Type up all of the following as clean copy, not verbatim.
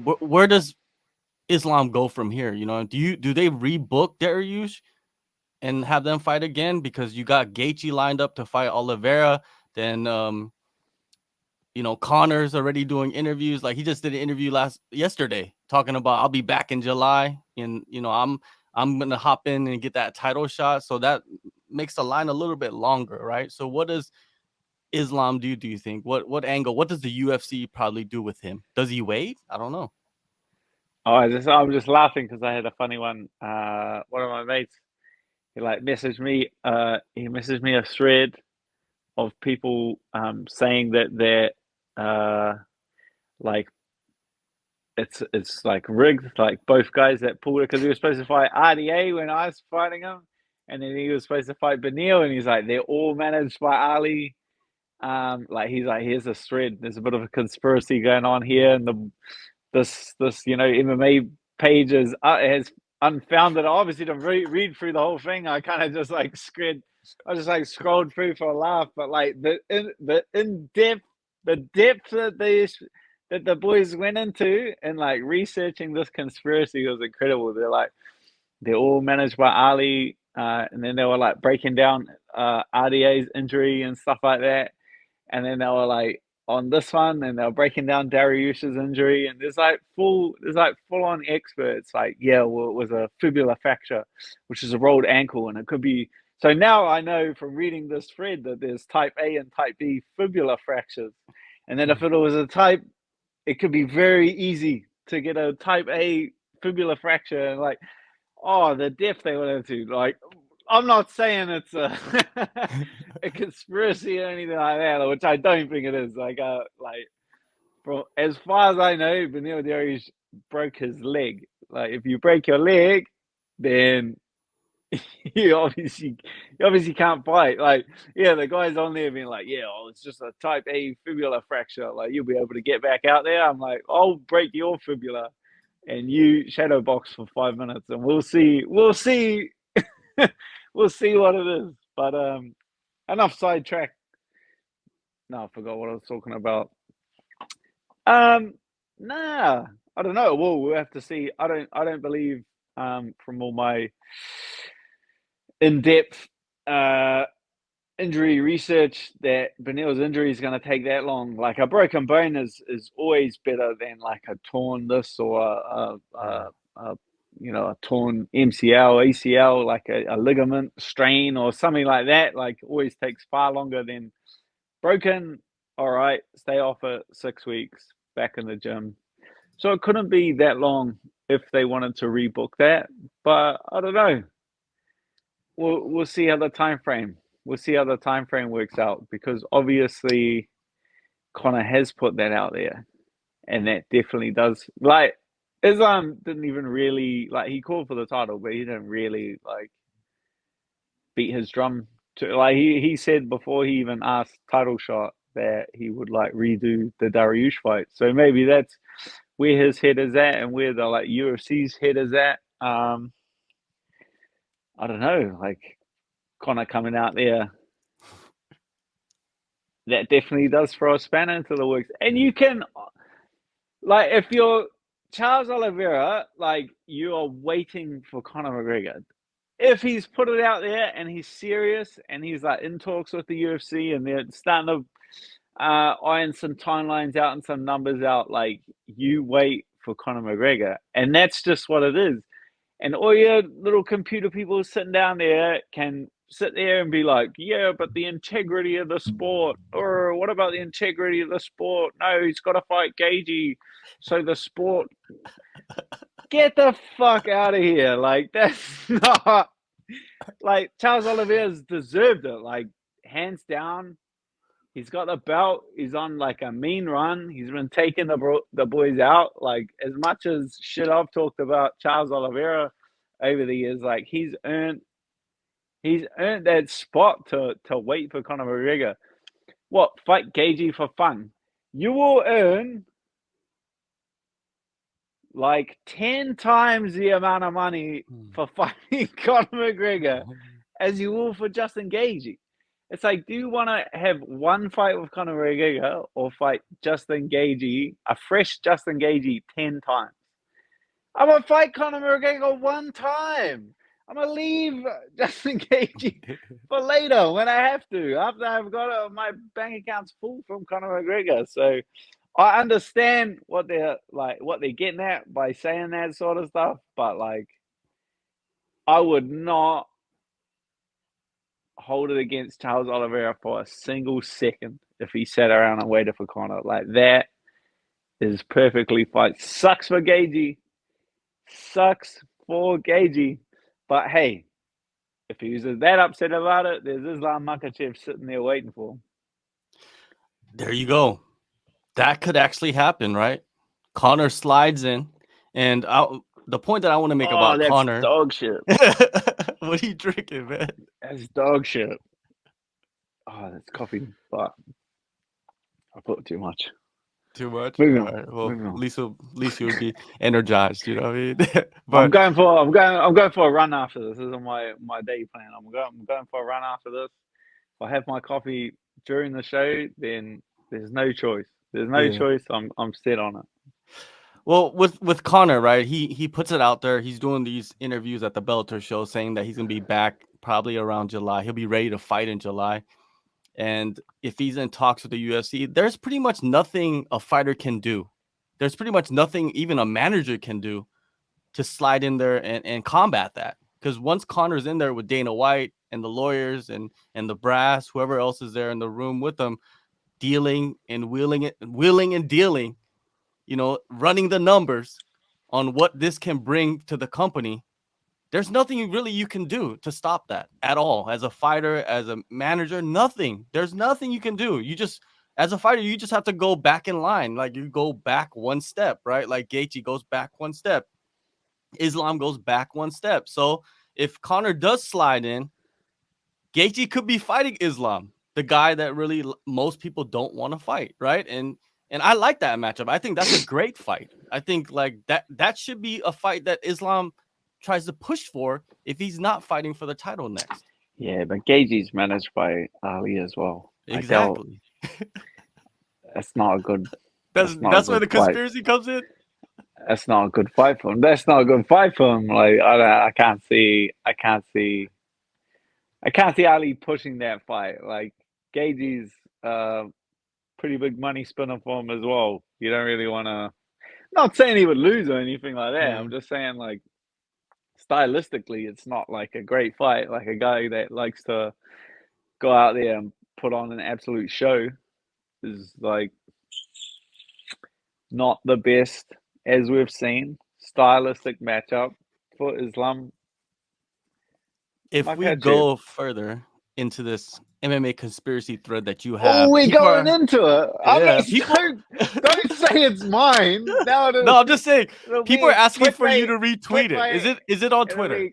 where does Islam go from here? You know, do they rebook Dariush and have them fight again? Because you got Gaethje lined up to fight Oliveira. Then you know, Connor's already doing interviews. Like he just did an interview yesterday talking about I'll be back in July, and you know I'm gonna hop in and get that title shot. So that makes the line a little bit longer, right? So what does Islam do? Do you think what angle? What does the UFC probably do with him? Does he wait? I don't know. Oh, I'm just laughing because I had a funny one. One of my mates, he like messaged me. He messaged me a thread of people saying that they're like it's like rigged, like both guys that pulled it because he was supposed to fight RDA when I was fighting him, and then he was supposed to fight Beneil, and he's like they're all managed by Ali. Like he's like, here's a thread. There's a bit of a conspiracy going on here, and this MMA page has unfounded. I obviously didn't read through the whole thing. I kind of just like I just like scrolled through for a laugh, but like the in depth the depth that the boys went into and like researching this conspiracy was incredible. They're all managed by Ali, and then they were like breaking down RDA's injury and stuff like that, and then they were like on this one, and they were breaking down Dariush's injury, and there's like full on experts like, yeah, well, it was a fibula fracture, which is a rolled ankle, and it could be. So now I know from reading this thread that there's type A and type B fibula fractures, and then if it was a type, it could be very easy to get a type A fibula fracture, and like, oh, the depth they went into. Like, I'm not saying it's a a conspiracy or anything like that, which I don't think it is. Like from as far as I know, Beneil Dariush broke his leg. Like, if you break your leg, then you obviously can't fight. Like, yeah, the guys on there being like, yeah, oh, it's just a type A fibula fracture. Like, you'll be able to get back out there. I'm like, I'll break your fibula and you shadow box for 5 minutes, and we'll see. We'll see. We'll see what it is. But enough sidetrack. No, I forgot what I was talking about. Um, nah, I don't know. Well, we'll have to see. I don't believe from all my in-depth uh injury research that Beneil's injury is going to take that long. Like, a broken bone is always better than like a torn this or a a torn MCL, ACL, like a ligament strain or something like that. Like, always takes far longer than broken. All right, stay off it 6 weeks, back in the gym. So it couldn't be that long if they wanted to rebook that. But I don't know. We'll see how the time frame. We'll see how the time frame works out, because obviously Connor has put that out there, and that definitely does. Like, Islam didn't even really, like, he called for the title, but he didn't really like beat his drum to, like, he said before he even asked title shot that he would like redo the Dariush fight. So maybe that's where his head is at, and where the like UFC's head is at. I don't know, like, Connor coming out there, that definitely does throw a spanner into the works. And you can, like, if you're Charles Oliveira, like, you are waiting for Conor McGregor. If he's put it out there and he's serious and he's like in talks with the UFC and they're starting to iron some timelines out and some numbers out, like, you wait for Conor McGregor, and that's just what it is. And all your little computer people sitting down there can sit there and be like, yeah, but the integrity of the sport, or what about the integrity of the sport? No, he's got to fight Gaethje, so the sport. Get the fuck out of here! Like, that's not, like, Charles Oliveira's deserved it, like, hands down. He's got the belt. He's on like a mean run. He's been taking the boys out. Like, as much as shit I've talked about Charles Oliveira over the years, like, he's earned that spot to wait for Conor McGregor. What, fight Gaethje for fun? You will earn like 10 times the amount of money for fighting Conor McGregor as you will for Justin Gaethje. It's like, do you want to have one fight with Conor McGregor or fight Justin Gaethje, a fresh Justin Gaethje, 10 times? I'm gonna fight Conor McGregor one time. I'm gonna leave Justin Gaethje for later when I have to. After I've got my bank account's full from Conor McGregor. So I understand what they're getting at by saying that sort of stuff, but like, I would not hold it against Charles Oliveira for a single second if he sat around and waited for Conor. Like, that is perfectly fine. Sucks for Gaethje. Sucks for Gaethje. But hey, if he was that upset about it, there's Islam Makhachev sitting there waiting for him. There you go. That could actually happen, right? Connor slides in, and the point that I want to make about that's Connor. dog shit. What are you drinking, man? That's dog shit. Oh, that's coffee, but I put too much. Too much. Moving All on. right. Well, Moving on. at least you'll be energized. You know what I mean? I'm But going for a run after this. This is my day plan. I'm going for a run after this. If I have my coffee during the show, then there's no choice. There's no yeah. choice. I'm set on it. Well, with Connor, right? He puts it out there. He's doing these interviews at the Bellator show, saying that he's gonna be back probably around July. He'll be ready to fight in July. And if he's in talks with the UFC, there's pretty much nothing a fighter can do. There's pretty much nothing even a manager can do to slide in there and combat that. Because once Connor's in there with Dana White and the lawyers and the brass, whoever else is there in the room with them, dealing and wheeling and dealing, running the numbers on what this can bring to the company, there's nothing really you can do to stop that at all. As a fighter, as a manager, nothing. There's nothing you can do. As a fighter, you just have to go back in line. Like, you go back one step, right? Like Gaethje goes back one step. Islam goes back one step. So if Conor does slide in, Gaethje could be fighting Islam, the guy that really most people don't want to fight, right? And I like that matchup. I think that's a great fight. I think like that should be a fight that Islam tries to push for if he's not fighting for the title next. Yeah, but Gaethje's managed by Ali as well. Exactly. That's not a good. That's where the conspiracy comes in. That's not a good fight for him. That's not a good fight for him. Like, I can't see Ali pushing that fight. Like, Gaethje's pretty big money spinner for him as well. You don't really want to. Not saying he would lose or anything like that. I'm just saying, like, stylistically, it's not like a great fight. Like, a guy that likes to go out there and put on an absolute show is like not the best, as we've seen, stylistic matchup for Islam. If we go further into this MMA conspiracy thread that you have, we're going into it. Yeah, don't say it's mine. No, I'm just saying. People are asking for you to retweet it. Is it on Twitter?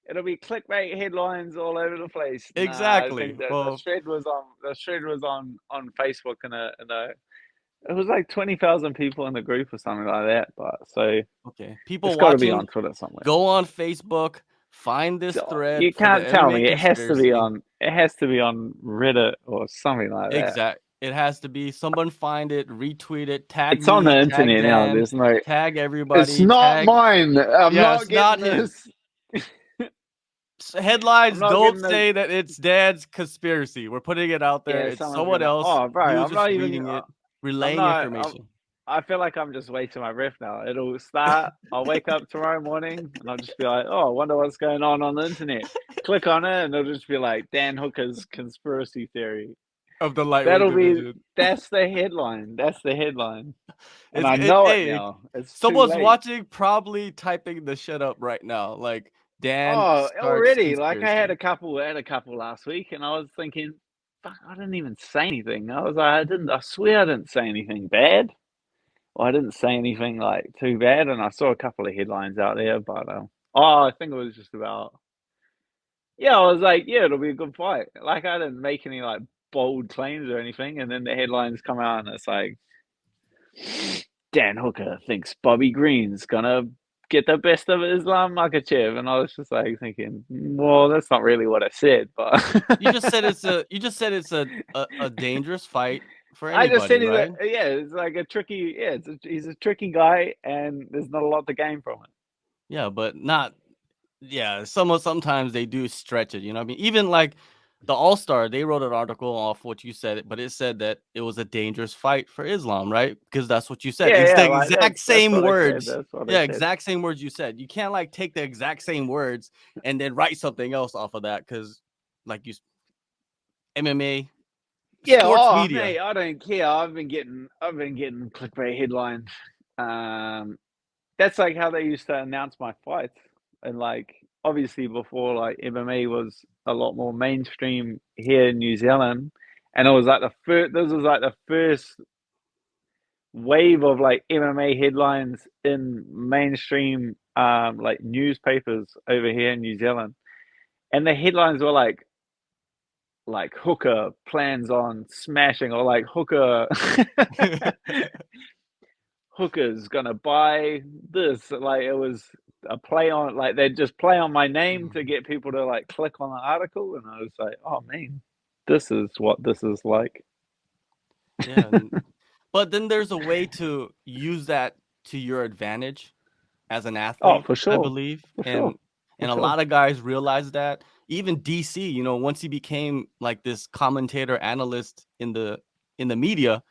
It'll be clickbait headlines all over the place. Exactly. The thread was on Facebook, and it was like 20,000 people in the group or something like that. But so okay, people it's got to be on Twitter somewhere. Go on Facebook. Find this thread. You can't tell me it has to be on. It has to be on Reddit or something like that. Exactly. It has to be. Someone find it, retweet it, tag. It's on the internet now. There's no tag everybody. It's not mine. I'm not getting this. Headlines don't say that it's Dad's conspiracy. We're putting it out there. It's someone else. Oh, bro, I'm not even reading it, relaying information. I feel like I'm just wasting my breath now. It'll start. I'll wake up tomorrow morning and I'll just be like, oh, I wonder what's going on the internet. Click on it and it'll just be like Dan Hooker's conspiracy theory of the lightweight division. That's the headline. That's the headline. And I know it now. Someone's watching, probably typing the shit up right now. Like, Dan. Oh, already. Conspiracy. Like, I had a couple last week, and I was thinking, fuck, I didn't even say anything. I was like, I swear I didn't say anything bad. Well, I didn't say anything like too bad, and I saw a couple of headlines out there, but I think it was just about. Yeah, I was like, yeah, it'll be a good fight. Like, I didn't make any like bold claims or anything, and then the headlines come out, and it's like, Dan Hooker thinks Bobby Green's gonna get the best of Islam Makhachev, and I was just like thinking, well, that's not really what I said, but You just said it's a dangerous fight for I just anybody, said he's right? yeah, it's like a tricky, yeah, he's a tricky guy, and there's not a lot to gain from it. Yeah, but not yeah, sometimes they do stretch it, you know what I mean? Even like the AllStar, they wrote an article off what you said, but it said that it was a dangerous fight for Islam, right? Because that's what you said. Yeah, It's yeah, the like exact that's same what I said. words. That's what I Yeah, said. exact same words you said. You can't like take the exact same words and then write something else off of that because like MMA Yeah, sports oh media. mate, I don't care. I've been getting clickbait headlines. That's like how they used to announce my fights, and like obviously before like MMA was a lot more mainstream here in New Zealand, and it was like the first. This was like the first wave of like MMA headlines in mainstream like newspapers over here in New Zealand, and the headlines were like Hooker plans on smashing, or like Hooker Hooker's gonna buy this. Like it was a play on, like they'd just play on my name to get people to like click on the article, and I was like, oh man, this is what this is like. Yeah, but then there's a way to use that to your advantage as an Oh, athlete, for I sure, believe. for sure, for And a sure. lot of guys realize that. Even DC, you know, once he became like this commentator analyst in the media,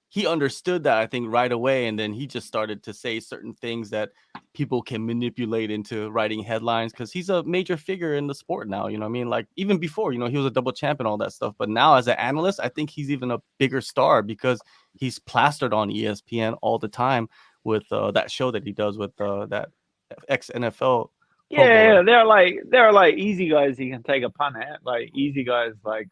he understood that I think right away, and then he just started to say certain things that people can manipulate into writing headlines because he's a major figure in the sport now. You know what I mean? Like even before, you know, he was a double champ and all that stuff. But now as an analyst, I think he's even a bigger star because he's plastered on ESPN all the time with that show that he does with that ex NFL Pro Yeah, Bowler. yeah, they're like easy guys you can take a punt at, like easy guys like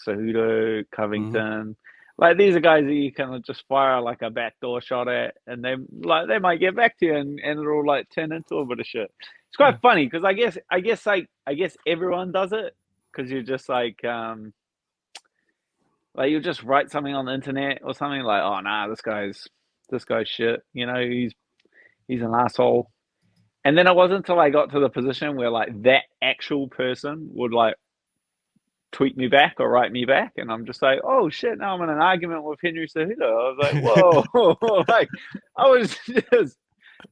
Cejudo, Hmm. Covington. Like these are guys that you can just fire like a backdoor shot at, and they might get back to you, and it'll like turn into a bit of shit. It's quite Yeah. funny because I guess everyone does it because you're just like you just write something on the internet or something like, oh nah, this guy's shit, he's an asshole. And then it wasn't until I got to the position where like that actual person would like tweet me back or write me back, and I'm just like, oh shit, now I'm in an argument with Henry Cejudo. I was like, whoa, like I was just,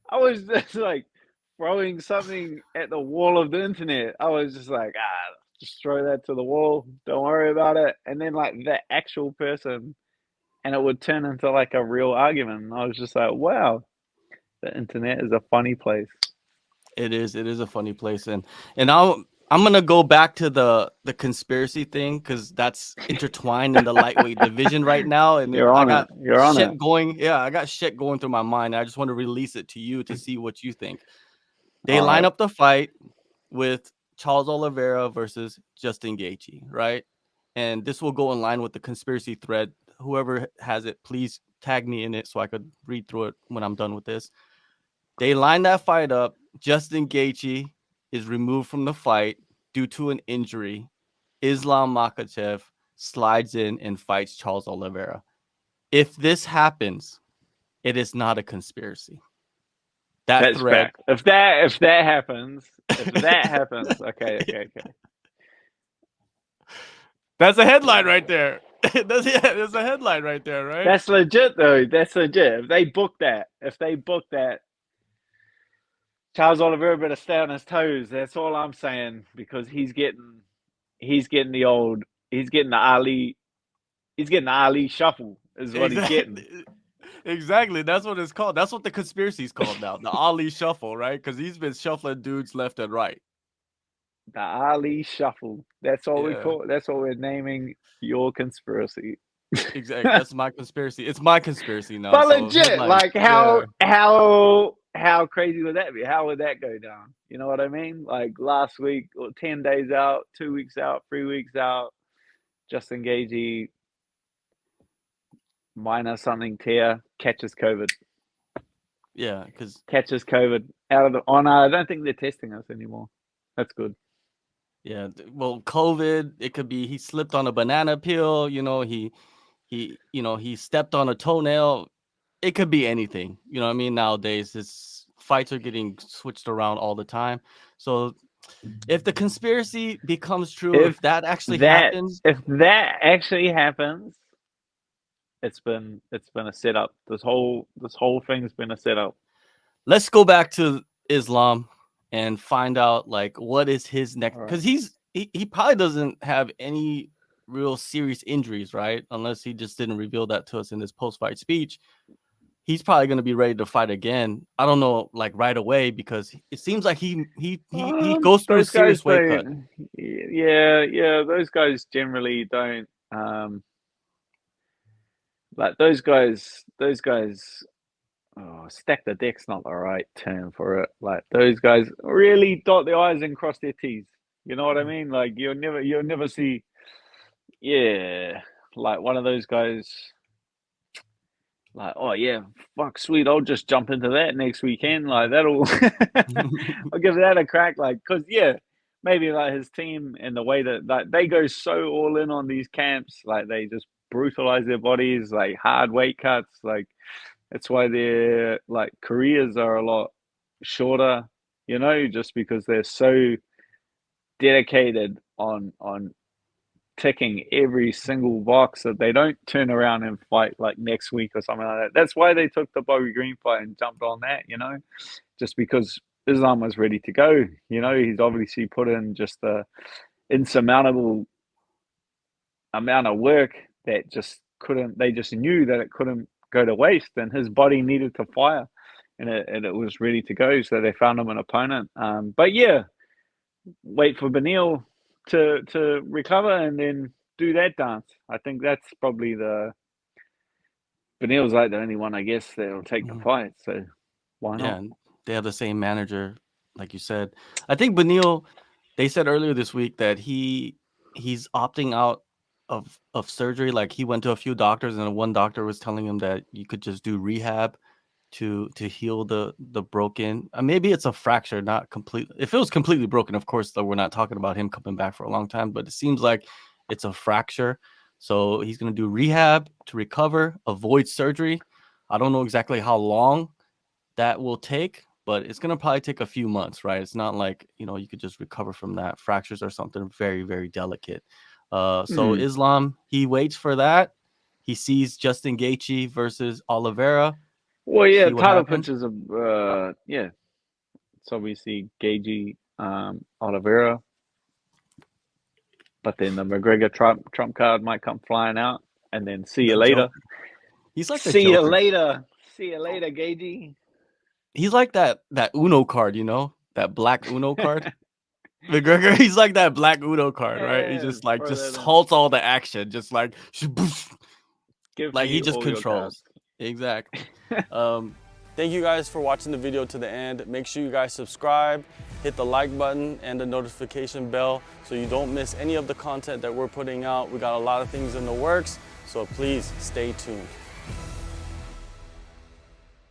I was just like throwing something at the wall of the internet. I was just like, just throw that to the wall. Don't worry about it. And then like that actual person, and it would turn into like a real argument. And I was just like, wow, the internet is a funny place. It is. It is a funny place, and I'm gonna go back to the conspiracy thing because that's intertwined in the lightweight division right now, and You're I on it. got You're on it. shit going. Yeah, I got shit going through my mind. I just want to release it to you to see what you think. They All line right. up the fight with Charles Oliveira versus Justin Gaethje, right? And this will go in line with the conspiracy thread. Whoever has it, please tag me in it so I could read through it when I'm done with this. They line that fight up. Justin Gaethje is removed from the fight due to an injury. Islam Makhachev slides in and fights Charles Oliveira. If this happens, it is not a conspiracy. That That's thread. fact. If that happens, okay, okay, okay. That's a headline right there. That's a headline right there, right? That's legit though. That's legit. If they book that, Charles Oliveira better stay on his toes. That's all I'm saying because he's getting the old, he's getting the Ali shuffle is what he's getting. Exactly. Exactly. That's what it's called. That's what the conspiracy is called now. The Ali shuffle, right? Because he's been shuffling dudes left and right. The Ali shuffle. That's all we Yeah. call. That's what we're naming your conspiracy. Exactly. That's my conspiracy. It's my conspiracy now. But So legit, headline. like Yeah. how crazy would that be? How would that go down? You know what I mean? Like last week, or 10 days out, 2 weeks out, 3 weeks out, Justin Gaethje minor something tear catches COVID. Yeah. Because Catches COVID out of the. Oh no, I don't think they're testing us anymore. That's good. yeah. Well, COVID. It could be he slipped on a banana peel. You know he stepped on a toenail. It could be anything. You know what I mean? Nowadays, it's fights are getting switched around all the time. So if the conspiracy becomes true, if that actually happens, if that actually happens, it's been a setup. This whole thing's been a setup. let's go back to Islam and find out like what is his next, All because right. he probably doesn't have any real serious injuries, right? Unless he just didn't reveal that to us in his post-fight speech. He's probably going to be ready to fight again. I don't know, like right away, because it seems like he goes through Those guys serious weight cut. don't. Yeah. Those guys generally don't. Like those guys. Oh, stack the deck's not the right term for it. Like those guys really dot their I's and cross their T's. You know what I mean? Like you'll never see. Yeah, like one of those guys. Like, oh yeah, fuck, sweet. I'll just jump into that next weekend. Like that'll, I'll give that a crack. Like, cause yeah, maybe like his team and the way that like they go so all in on these camps, like they just brutalize their bodies, like hard weight cuts. Like that's why their like careers are a lot shorter. You know, just because they're so dedicated on ticking every single box that they don't turn around and fight like next week or something like that. That's why they took the Bobby Green fight and jumped on that, you know, just because Islam was ready to go. You know, he's obviously put in just the insurmountable amount of work that just couldn't, they just knew that it couldn't go to waste and his body needed to fire and it was ready to go. So they found him an opponent. But yeah, wait for Benil to recover and then do that dance. I think that's probably Benil's like the only one, I guess, that'll take the fight. So why Yeah, not? and they have the same manager, like you said. I think Benil, they said earlier this week that he's opting out of surgery. Like he went to a few doctors, and one doctor was telling him that you could just do rehab to heal the broken. Maybe it's a fracture, not complete. If it was completely broken, of course, though, we're not talking about him coming back for a long time. But it seems like it's a fracture, so he's gonna do rehab to recover, avoid surgery. I don't know exactly how long that will take, but it's gonna probably take a few months, right? It's not like, you could just recover from that. Fractures are something very, very delicate. So Mm. Islam, he waits for that. He sees Justin Gaethje versus Oliveira. Well, yeah, See what title happens. pictures of yeah, it's obviously Gaethje, Oliveira, but then the McGregor trump card might come flying out, and then see you The later. Joker. He's like the See you Joker. later. See you later, Gaethje. He's like that Uno card, that black Uno card. McGregor, he's like that black Uno card, right? He Yeah, just like throw just that in. halts all the action, just like Give like he me just all your controls. cards. Exactly. Thank you guys for watching the video to the end. Make sure you guys subscribe, hit the like button and the notification bell so you don't miss any of the content that we're putting out. We got a lot of things in the works, so please stay tuned.